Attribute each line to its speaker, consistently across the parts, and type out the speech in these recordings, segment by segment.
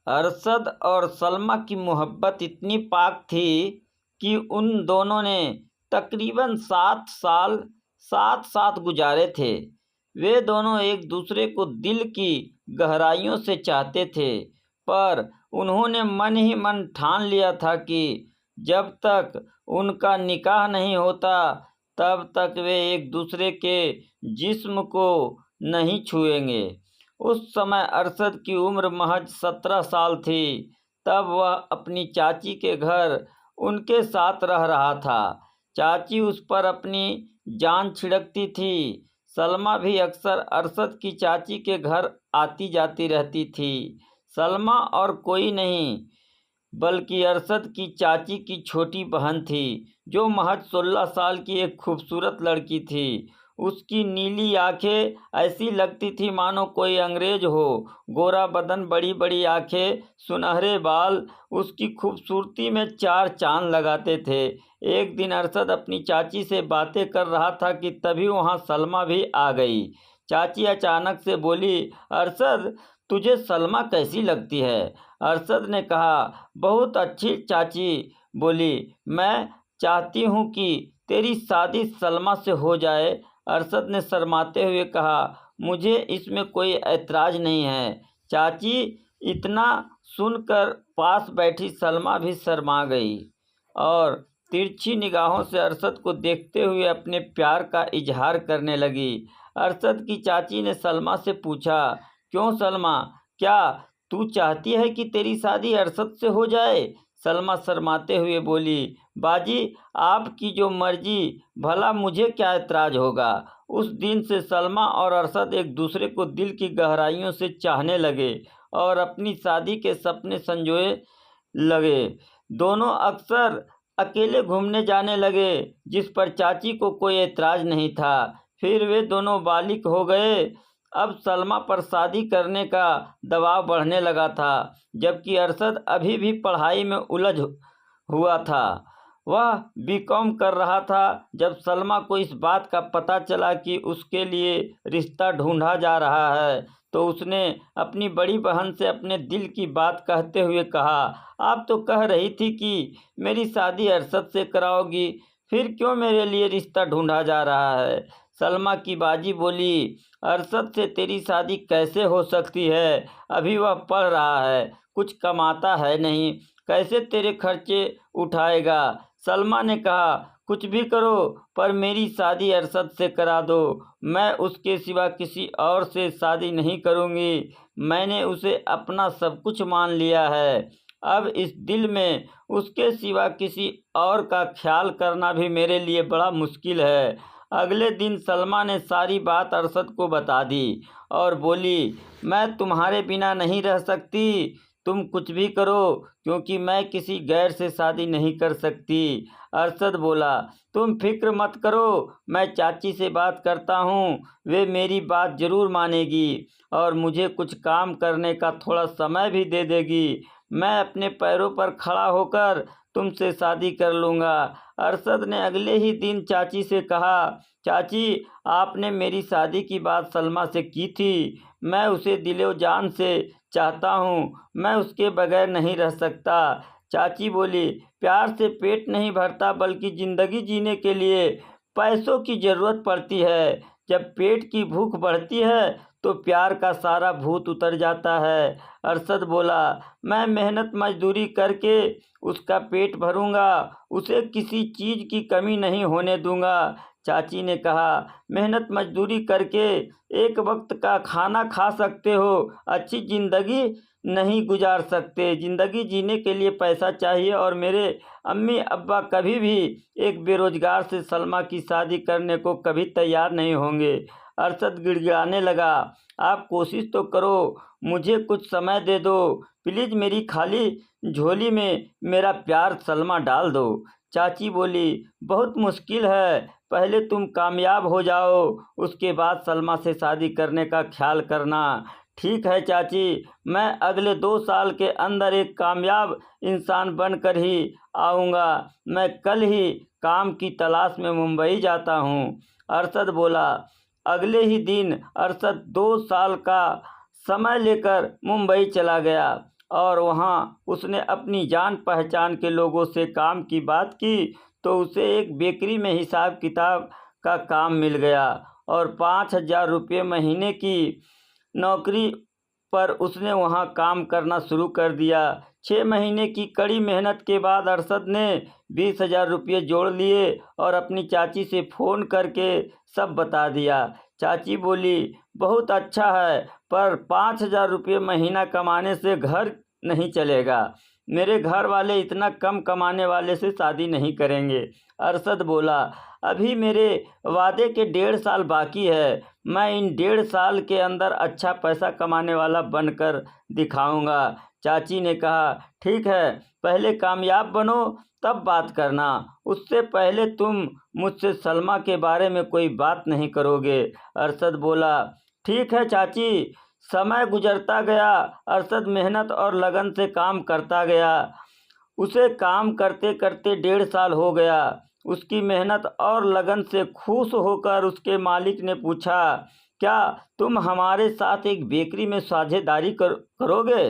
Speaker 1: अरशद और सलमा की मोहब्बत इतनी पाक थी कि उन दोनों ने तकरीबन 7 साल साथ साथ गुजारे थे। वे दोनों एक दूसरे को दिल की गहराइयों से चाहते थे, पर उन्होंने मन ही मन ठान लिया था कि जब तक उनका निकाह नहीं होता तब तक वे एक दूसरे के जिस्म को नहीं छुएंगे। उस समय अरशद की उम्र महज 17 साल थी। तब वह अपनी चाची के घर उनके साथ रह रहा था। चाची उस पर अपनी जान छिड़कती थी। सलमा भी अक्सर अरशद की चाची के घर आती जाती रहती थी। सलमा और कोई नहीं बल्कि अरशद की चाची की छोटी बहन थी, जो महज 16 साल की एक खूबसूरत लड़की थी। उसकी नीली आंखें ऐसी लगती थी मानो कोई अंग्रेज हो। गोरा बदन, बड़ी बड़ी आंखें, सुनहरे बाल उसकी खूबसूरती में 4 चांद लगाते थे। एक दिन अरशद अपनी चाची से बातें कर रहा था कि तभी वहाँ सलमा भी आ गई। चाची अचानक से बोली, अरशद, तुझे सलमा कैसी लगती है? अरशद ने कहा, बहुत अच्छी चाची। बोली, मैं चाहती हूँ कि तेरी शादी सलमा से हो जाए। अरशद ने शर्माते हुए कहा, मुझे इसमें कोई ऐतराज़ नहीं है। चाची। इतना सुनकर पास बैठी सलमा भी शर्मा गई और तिरछी निगाहों से अरशद को देखते हुए अपने प्यार का इजहार करने लगी। अरशद की चाची ने सलमा से पूछा, क्यों सलमा, क्या तू चाहती है कि तेरी शादी अरशद से हो जाए? सलमा शर्माते हुए बोली, बाजी, आपकी जो मर्जी, भला मुझे क्या ऐतराज़ होगा। उस दिन से सलमा और अरशद एक दूसरे को दिल की गहराइयों से चाहने लगे और अपनी शादी के सपने संजोए लगे। दोनों अक्सर अकेले घूमने जाने लगे, जिस पर चाची को कोई ऐतराज़ नहीं था। फिर वे दोनों बालिग हो गए। अब सलमा पर शादी करने का दबाव बढ़ने लगा था, जबकि अरशद अभी भी पढ़ाई में उलझ हुआ था। वह बीकॉम कर रहा था जब सलमा को इस बात का पता चला कि उसके लिए रिश्ता ढूंढा जा रहा है, तो उसने अपनी बड़ी बहन से अपने दिल की बात कहते हुए कहा, आप तो कह रही थी कि मेरी शादी अरशद से कराओगी, फिर क्यों मेरे लिए रिश्ता ढूंढा जा रहा है? सलमा की बाजी बोली, अरशद से तेरी शादी कैसे हो सकती है? अभी वह पढ़ रहा है, कुछ कमाता है नहीं, कैसे तेरे खर्चे उठाएगा? सलमा ने कहा, कुछ भी करो पर मेरी शादी अरशद से करा दो। मैं उसके सिवा किसी और से शादी नहीं करूँगी। मैंने उसे अपना सब कुछ मान लिया है। अब इस दिल में उसके सिवा किसी और का ख्याल करना भी मेरे लिए बड़ा मुश्किल है। अगले दिन सलमा ने सारी बात अरशद को बता दी और बोली, मैं तुम्हारे बिना नहीं रह सकती। तुम कुछ भी करो, क्योंकि मैं किसी गैर से शादी नहीं कर सकती। अरशद बोला, तुम फिक्र मत करो, मैं चाची से बात करता हूँ, वे मेरी बात ज़रूर मानेगी और मुझे कुछ काम करने का थोड़ा समय भी दे देगी। मैं अपने पैरों पर खड़ा होकर तुमसे शादी कर लूँगा। अरशद ने अगले ही दिन चाची से कहा, चाची, आपने मेरी शादी की बात सलमा से की थी। मैं उसे दिलो जान से चाहता हूँ, मैं उसके बगैर नहीं रह सकता। चाची बोली, प्यार से पेट नहीं भरता, बल्कि ज़िंदगी जीने के लिए पैसों की ज़रूरत पड़ती है। जब पेट की भूख बढ़ती है तो प्यार का सारा भूत उतर जाता है। अरशद बोला, मैं मेहनत मजदूरी करके उसका पेट भरूंगा, उसे किसी चीज़ की कमी नहीं होने दूंगा। चाची ने कहा, मेहनत मजदूरी करके एक वक्त का खाना खा सकते हो, अच्छी ज़िंदगी नहीं गुजार सकते। ज़िंदगी जीने के लिए पैसा चाहिए और मेरे अम्मी अब्बा कभी भी एक बेरोजगार से सलमा की शादी करने को कभी तैयार नहीं होंगे। अरशद गिड़गिड़ाने लगा, आप कोशिश तो करो, मुझे कुछ समय दे दो, प्लीज़ मेरी खाली झोली में मेरा प्यार सलमा डाल दो। चाची बोली, बहुत मुश्किल है, पहले तुम कामयाब हो जाओ, उसके बाद सलमा से शादी करने का ख्याल करना। ठीक है चाची, मैं अगले 2 साल के अंदर एक कामयाब इंसान बनकर ही आऊँगा। मैं कल ही काम की तलाश में मुंबई जाता हूँ। अरशद बोला। अगले ही दिन अरशद 2 साल का समय लेकर मुंबई चला गया। और वहाँ उसने अपनी जान पहचान के लोगों से काम की बात की तो उसे एक बेकरी में हिसाब किताब का काम मिल गया और 5,000 रुपये महीने की नौकरी पर उसने वहाँ काम करना शुरू कर दिया। 6 महीने की कड़ी मेहनत के बाद अरशद ने 20,000 रुपये जोड़ लिए और अपनी चाची से फ़ोन करके सब बता दिया। चाची बोली, बहुत अच्छा है, पर 5,000 रुपये महीना कमाने से घर नहीं चलेगा। मेरे घर वाले इतना कम कमाने वाले से शादी नहीं करेंगे। अरशद बोला, अभी मेरे वादे के 1.5 साल बाकी है। मैं इन 1.5 साल के अंदर अच्छा पैसा कमाने वाला बनकर दिखाऊंगा। चाची ने कहा, ठीक है, पहले कामयाब बनो तब बात करना। उससे पहले तुम मुझसे सलमा के बारे में कोई बात नहीं करोगे। अरशद बोला, ठीक है चाची। समय गुजरता गया। अरशद मेहनत और लगन से काम करता गया। उसे काम करते करते 1.5 साल हो गया। उसकी मेहनत और लगन से खुश होकर उसके मालिक ने पूछा, क्या तुम हमारे साथ एक बेकरी में साझेदारी करोगे?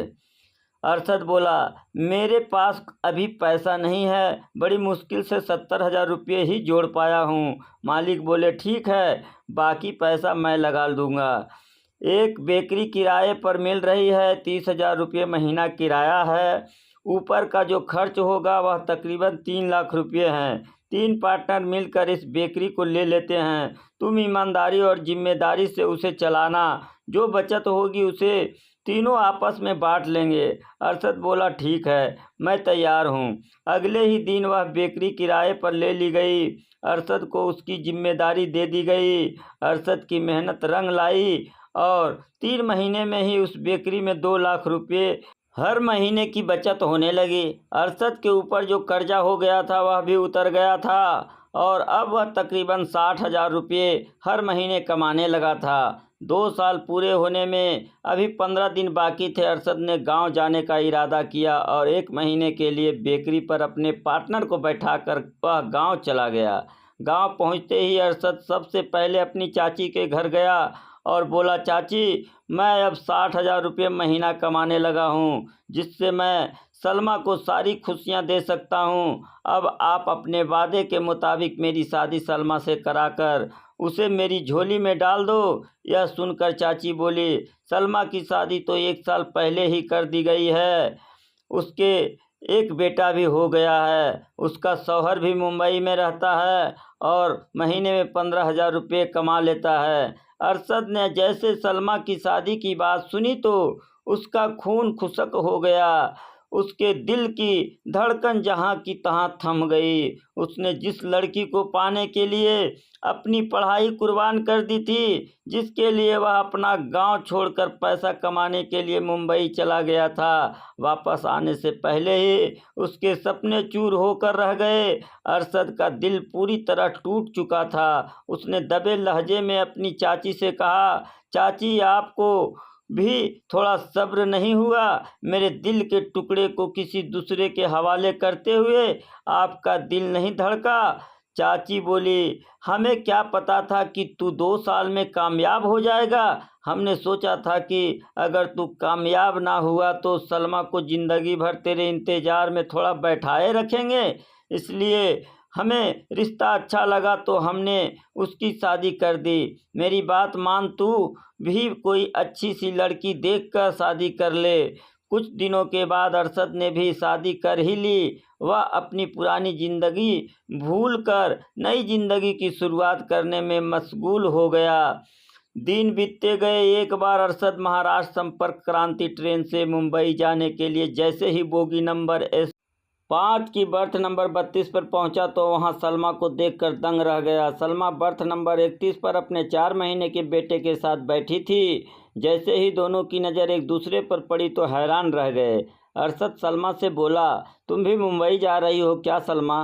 Speaker 1: अरशद बोला, मेरे पास अभी पैसा नहीं है, बड़ी मुश्किल से 70,000 रुपये ही जोड़ पाया हूँ। मालिक बोले, ठीक है, बाकी पैसा मैं लगा दूँगा। एक बेकरी किराए पर मिल रही है, 30,000 रुपये महीना किराया है। ऊपर का जो खर्च होगा वह तकरीबन 3 लाख रुपये हैं। 3 पार्टनर मिलकर इस बेकरी को ले लेते हैं। तुम ईमानदारी और जिम्मेदारी से उसे चलाना। जो बचत होगी उसे तीनों आपस में बांट लेंगे। अरशद बोला, ठीक है, मैं तैयार हूँ। अगले ही दिन वह बेकरी किराए पर ले ली गई। अरशद को उसकी जिम्मेदारी दे दी गई। अरशद की मेहनत रंग लाई और 3 महीने में ही उस बेकरी में 2 लाख रुपये हर महीने की बचत होने लगी। अरशद के ऊपर जो कर्जा हो गया था वह भी उतर गया था और अब वह तकरीबन 60,000 रुपये हर महीने कमाने लगा था। 2 साल पूरे होने में अभी 15 दिन बाकी थे। अरशद ने गांव जाने का इरादा किया और 1 महीने के लिए बेकरी पर अपने पार्टनर को बैठाकर वह गांव चला गया। गांव पहुंचते ही अरशद सबसे पहले अपनी चाची के घर गया और बोला, चाची, मैं अब 60,000 रुपये महीना कमाने लगा हूँ, जिससे मैं सलमा को सारी खुशियाँ दे सकता हूँ। अब आप अपने वादे के मुताबिक मेरी शादी सलमा से कराकर उसे मेरी झोली में डाल दो। यह सुनकर चाची बोली, सलमा की शादी तो 1 साल पहले ही कर दी गई है। उसके एक बेटा भी हो गया है। उसका शौहर भी मुंबई में रहता है और महीने में 15,000 रुपये कमा लेता है। अरशद ने जैसे सलमा की शादी की बात सुनी तो उसका खून खुशक हो गया। उसके दिल की धड़कन जहाँ की तहाँ थम गई। उसने जिस लड़की को पाने के लिए अपनी पढ़ाई कुर्बान कर दी थी, जिसके लिए वह अपना गांव छोड़कर पैसा कमाने के लिए मुंबई चला गया था, वापस आने से पहले ही उसके सपने चूर होकर रह गए। अरशद का दिल पूरी तरह टूट चुका था। उसने दबे लहजे में अपनी चाची से कहा, चाची, आपको भी थोड़ा सब्र नहीं हुआ? मेरे दिल के टुकड़े को किसी दूसरे के हवाले करते हुए आपका दिल नहीं धड़का? चाची बोली, हमें क्या पता था कि तू 2 साल में कामयाब हो जाएगा। हमने सोचा था कि अगर तू कामयाब ना हुआ तो सलमा को ज़िंदगी भर तेरे इंतज़ार में थोड़ा बैठाए रखेंगे। इसलिए हमें रिश्ता अच्छा लगा तो हमने उसकी शादी कर दी। मेरी बात मान, तू भी कोई अच्छी सी लड़की देखकर शादी कर ले। कुछ दिनों के बाद अरशद ने भी शादी कर ही ली। वह अपनी पुरानी ज़िंदगी भूलकर नई ज़िंदगी की शुरुआत करने में मशगूल हो गया। दिन बीतते गए। एक बार अरशद महाराष्ट्र संपर्क क्रांति ट्रेन से मुंबई जाने के लिए जैसे ही बोगी नंबर S5 की बर्थ नंबर 32 पर पहुंचा तो वहां सलमा को देखकर दंग रह गया। सलमा बर्थ नंबर 31 पर अपने 4 महीने के बेटे के साथ बैठी थी। जैसे ही दोनों की नज़र एक दूसरे पर पड़ी तो हैरान रह गए। अरशद सलमा से बोला, तुम भी मुंबई जा रही हो क्या सलमा?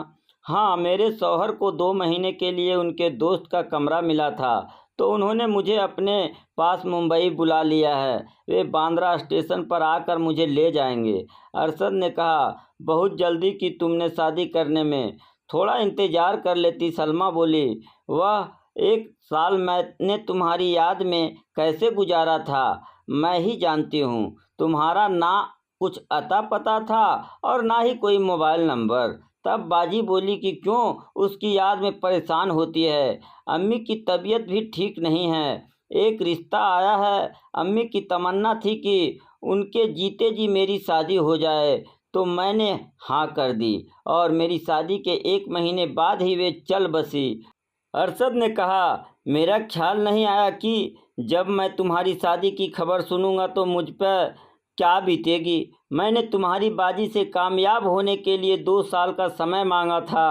Speaker 1: हाँ, मेरे शौहर को 2 महीने के लिए उनके दोस्त का कमरा मिला था तो उन्होंने मुझे अपने पास मुंबई बुला लिया है। वे बांद्रा स्टेशन पर आकर मुझे ले जाएंगे। अरशद ने कहा, बहुत जल्दी की तुमने शादी करने में, थोड़ा इंतज़ार कर लेती। सलमा बोली, वह 1 साल मैंने तुम्हारी याद में कैसे गुजारा था मैं ही जानती हूँ। तुम्हारा ना कुछ अता पता था और ना ही कोई मोबाइल नंबर। तब बाजी बोली कि क्यों उसकी याद में परेशान होती है। अम्मी की तबीयत भी ठीक नहीं है। एक रिश्ता आया है। अम्मी की तमन्ना थी कि उनके जीते जी मेरी शादी हो जाए, तो मैंने हाँ कर दी और मेरी शादी के 1 महीने बाद ही वे चल बसी। अरशद ने कहा, मेरा ख्याल नहीं आया कि जब मैं तुम्हारी शादी की खबर सुनूंगा तो मुझ पर क्या बीतेगी। मैंने तुम्हारी बाजी से कामयाब होने के लिए 2 साल का समय मांगा था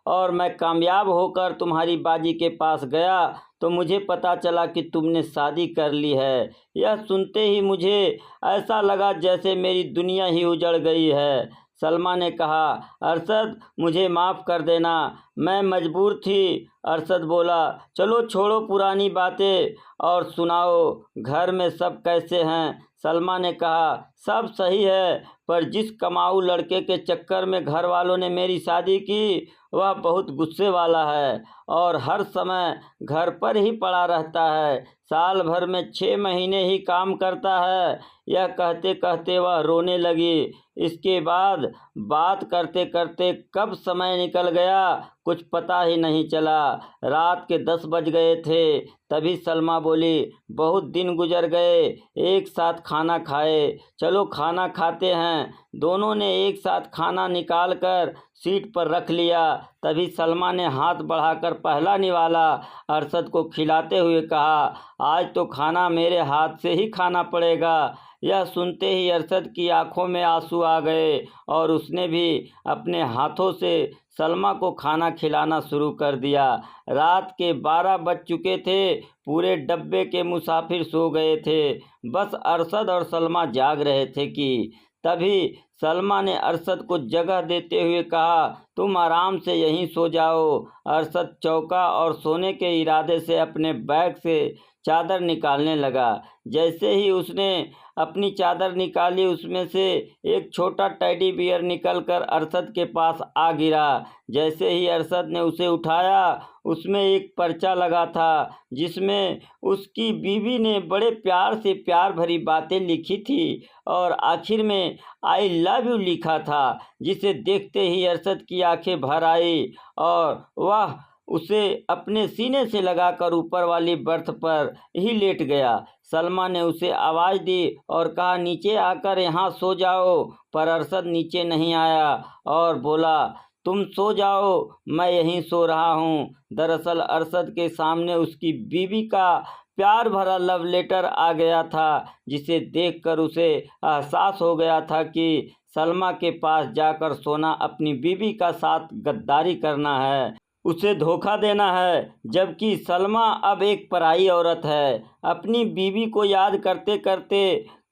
Speaker 1: और मैं कामयाब होकर तुम्हारी बाजी के पास गया तो मुझे पता चला कि तुमने शादी कर ली है। यह सुनते ही मुझे ऐसा लगा जैसे मेरी दुनिया ही उजड़ गई है। सलमा ने कहा, अरशद मुझे माफ़ कर देना, मैं मजबूर थी। अरशद बोला, चलो छोड़ो पुरानी बातें और सुनाओ, घर में सब कैसे हैं। सलमा ने कहा, सब सही है, पर जिस कमाऊ लड़के के चक्कर में घर वालों ने मेरी शादी की वह बहुत गुस्से वाला है और हर समय घर पर ही पड़ा रहता है। साल भर में 6 महीने ही काम करता है। यह कहते कहते वह रोने लगी। इसके बाद बात करते करते कब समय निकल गया कुछ पता ही नहीं चला। रात के 10 बज गए थे। तभी सलमा बोली, बहुत दिन गुजर गए, एक साथ खाना खाए, चलो खाना खाते हैं। दोनों ने एक साथ खाना निकाल कर सीट पर रख लिया। तभी सलमा ने हाथ बढ़ाकर पहला निवाला अरशद को खिलाते हुए कहा, आज तो खाना मेरे हाथ से ही खाना पड़ेगा। यह सुनते ही अरशद की आंखों में आंसू आ गए और उसने भी अपने हाथों से सलमा को खाना खिलाना शुरू कर दिया। रात के 12 बज चुके थे। पूरे डब्बे के मुसाफिर सो गए थे, बस अरशद और सलमा जाग रहे थे कि तभी सलमा ने अरशद को जगह देते हुए कहा, तुम आराम से यहीं सो जाओ। अरशद चौंका और सोने के इरादे से अपने बैग से चादर निकालने लगा। जैसे ही उसने अपनी चादर निकाली उसमें से एक छोटा टेडी बियर निकलकर अरशद के पास आ गिरा। जैसे ही अरशद ने उसे उठाया उसमें एक पर्चा लगा था जिसमें उसकी बीवी ने बड़े प्यार से प्यार भरी बातें लिखी थी और आखिर में आई लव यू लिखा था, जिसे देखते ही अरशद की आंखें भर आई और वह उसे अपने सीने से लगाकर ऊपर वाली बर्थ पर ही लेट गया। सलमा ने उसे आवाज़ दी और कहा, नीचे आकर यहाँ सो जाओ, पर अरशद नीचे नहीं आया और बोला, तुम सो जाओ, मैं यहीं सो रहा हूँ। दरअसल अरशद के सामने उसकी बीवी का प्यार भरा लव लेटर आ गया था, जिसे देखकर उसे एहसास हो गया था कि सलमा के पास जाकर सोना अपनी बीवी का साथ गद्दारी करना है, उसे धोखा देना है, जबकि सलमा अब एक पराई औरत है। अपनी बीवी को याद करते करते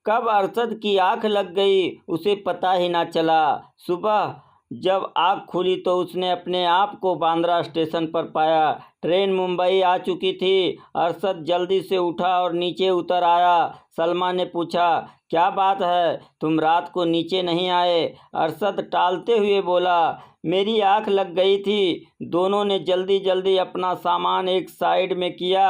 Speaker 1: कब अरशद की आंख लग गई उसे पता ही ना चला। सुबह जब आँख खुली तो उसने अपने आप को बांद्रा स्टेशन पर पाया। ट्रेन मुंबई आ चुकी थी। अरशद जल्दी से उठा और नीचे उतर आया। सलमा ने पूछा, क्या बात है, तुम रात को नीचे नहीं आए? अरशद टालते हुए बोला, मेरी आँख लग गई थी। दोनों ने जल्दी जल्दी अपना सामान एक साइड में किया।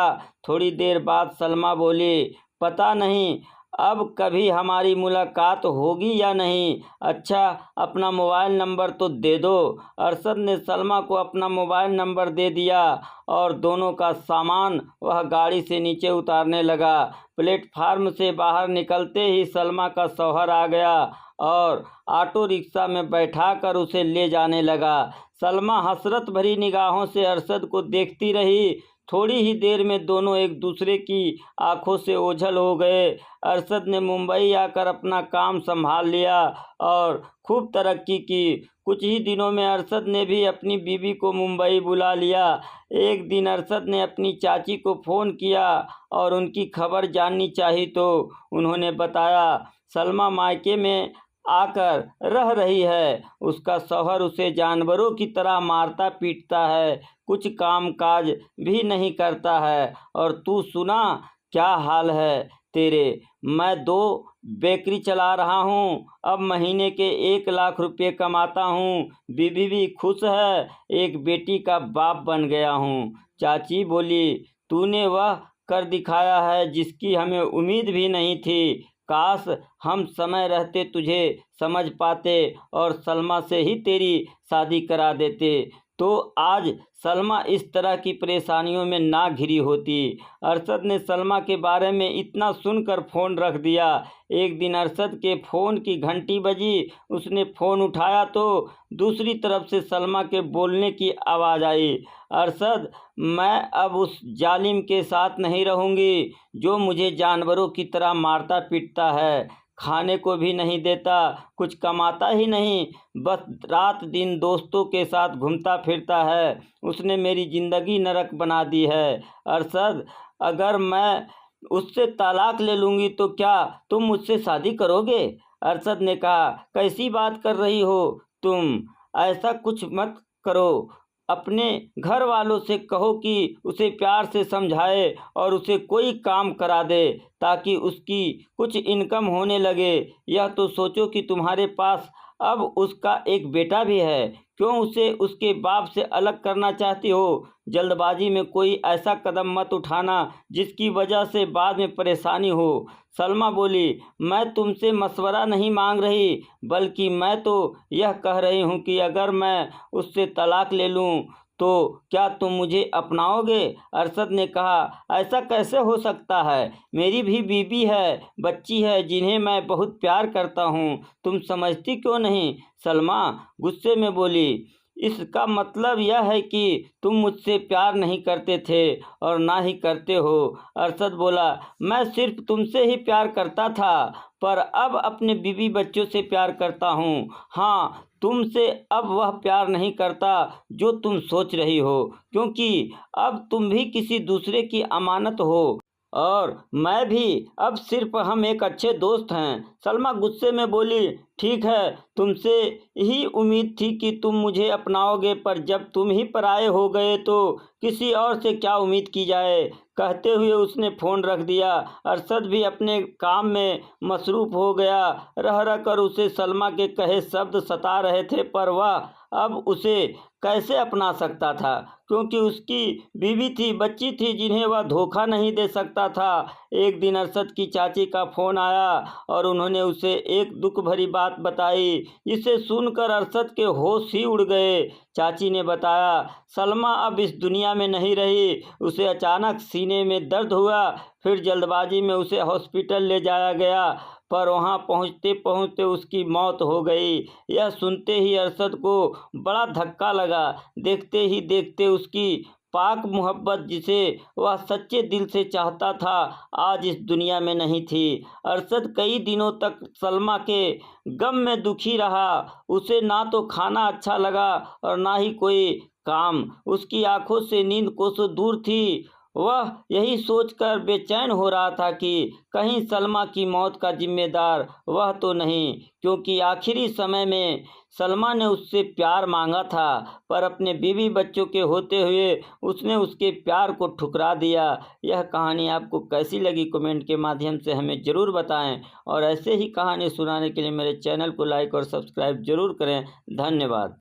Speaker 1: थोड़ी देर बाद सलमा बोली, पता नहीं अब कभी हमारी मुलाकात होगी या नहीं। अच्छा, अपना मोबाइल नंबर तो दे दो। अरशद ने सलमा को अपना मोबाइल नंबर दे दिया और दोनों का सामान वह गाड़ी से नीचे उतारने लगा। प्लेटफार्म से बाहर निकलते ही सलमा का शौहर आ गया और ऑटो रिक्शा में बैठाकर उसे ले जाने लगा। सलमा हसरत भरी निगाहों से अरशद को देखती रही। थोड़ी ही देर में दोनों एक दूसरे की आंखों से ओझल हो गए। अरशद ने मुंबई आकर अपना काम संभाल लिया और खूब तरक्की की। कुछ ही दिनों में अरशद ने भी अपनी बीवी को मुंबई बुला लिया। एक दिन अरशद ने अपनी चाची को फ़ोन किया और उनकी खबर जाननी चाही तो उन्होंने बताया, सलमा मायके में आकर रह रही है। उसका शौहर उसे जानवरों की तरह मारता पीटता है, कुछ काम काज भी नहीं करता है। और तू सुना, क्या हाल है तेरे? मैं 2 बेकरी चला रहा हूँ। अब महीने के 1 लाख रुपये कमाता हूँ। बीवी भी खुश है। एक बेटी का बाप बन गया हूँ। चाची बोली, तूने वह कर दिखाया है जिसकी हमें उम्मीद भी नहीं थी। काश हम समय रहते तुझे समझ पाते और सलमा से ही तेरी शादी करा देते तो आज सलमा इस तरह की परेशानियों में ना घिरी होती। अरशद ने सलमा के बारे में इतना सुनकर फ़ोन रख दिया। एक दिन अरशद के फ़ोन की घंटी बजी। उसने फ़ोन उठाया तो दूसरी तरफ से सलमा के बोलने की आवाज़ आई। अरशद, मैं अब उस जालिम के साथ नहीं रहूँगी जो मुझे जानवरों की तरह मारता पीटता है, खाने को भी नहीं देता, कुछ कमाता ही नहीं, बस रात दिन दोस्तों के साथ घूमता फिरता है। उसने मेरी ज़िंदगी नरक बना दी है। अरशद, अगर मैं उससे तलाक ले लूँगी तो क्या तुम मुझसे शादी करोगे? अरशद ने कहा, कैसी बात कर रही हो तुम? ऐसा कुछ मत करो। अपने घर वालों से कहो कि उसे प्यार से समझाए और उसे कोई काम करा दे ताकि उसकी कुछ इनकम होने लगे। यह तो सोचो कि तुम्हारे पास अब उसका एक बेटा भी है, क्यों उसे उसके बाप से अलग करना चाहती हो? जल्दबाजी में कोई ऐसा कदम मत उठाना जिसकी वजह से बाद में परेशानी हो। सलमा बोली, मैं तुमसे मशवरा नहीं मांग रही, बल्कि मैं तो यह कह रही हूँ कि अगर मैं उससे तलाक ले लूँ तो क्या तुम मुझे अपनाओगे? अरशद ने कहा, ऐसा कैसे हो सकता है? मेरी भी बीवी है, बच्ची है जिन्हें मैं बहुत प्यार करता हूँ। तुम समझती क्यों नहीं? सलमा गुस्से में बोली, इसका मतलब यह है कि तुम मुझसे प्यार नहीं करते थे और ना ही करते हो। अरशद बोला, मैं सिर्फ तुमसे ही प्यार करता था, पर अब अपने बीवी बच्चों से प्यार करता हूँ। हाँ, तुमसे अब वह प्यार नहीं करता जो तुम सोच रही हो, क्योंकि अब तुम भी किसी दूसरे की अमानत हो और मैं भी। अब सिर्फ हम एक अच्छे दोस्त हैं। सलमा गुस्से में बोली, ठीक है, तुमसे ही उम्मीद थी कि तुम मुझे अपनाओगे, पर जब तुम ही पराये हो गए तो किसी और से क्या उम्मीद की जाए? कहते हुए उसने फ़ोन रख दिया। अरशद भी अपने काम में मसरूफ़ हो गया। रह रह कर उसे सलमा के कहे शब्द सता रहे थे, पर वह अब उसे कैसे अपना सकता था, क्योंकि उसकी बीवी थी, बच्ची थी जिन्हें वह धोखा नहीं दे सकता था। एक दिन अरशद की चाची का फ़ोन आया और उन्होंने उसे एक दुख भरी बात बताई, जिसे सुनकर अरशद के होश ही उड़ गए। चाची ने बताया, सलमा अब इस दुनिया में नहीं रही। उसे अचानक सीने में दर्द हुआ, फिर जल्दबाजी में उसे हॉस्पिटल ले जाया गया, पर वहां पहुंचते पहुंचते उसकी मौत हो गई। यह सुनते ही अरशद को बड़ा धक्का लगा। देखते ही देखते उसकी पाक मोहब्बत, जिसे वह सच्चे दिल से चाहता था, आज इस दुनिया में नहीं थी। अरशद कई दिनों तक सलमा के गम में दुखी रहा। उसे ना तो खाना अच्छा लगा और ना ही कोई काम। उसकी आंखों से नींद कोसों दूर थी। वह यही सोचकर बेचैन हो रहा था कि कहीं सलमा की मौत का जिम्मेदार वह तो नहीं, क्योंकि आखिरी समय में सलमा ने उससे प्यार मांगा था, पर अपने बीवी बच्चों के होते हुए उसने उसके प्यार को ठुकरा दिया। यह कहानी आपको कैसी लगी कमेंट के माध्यम से हमें ज़रूर बताएं और ऐसे ही कहानी सुनाने के लिए मेरे चैनल को लाइक और सब्सक्राइब ज़रूर करें। धन्यवाद।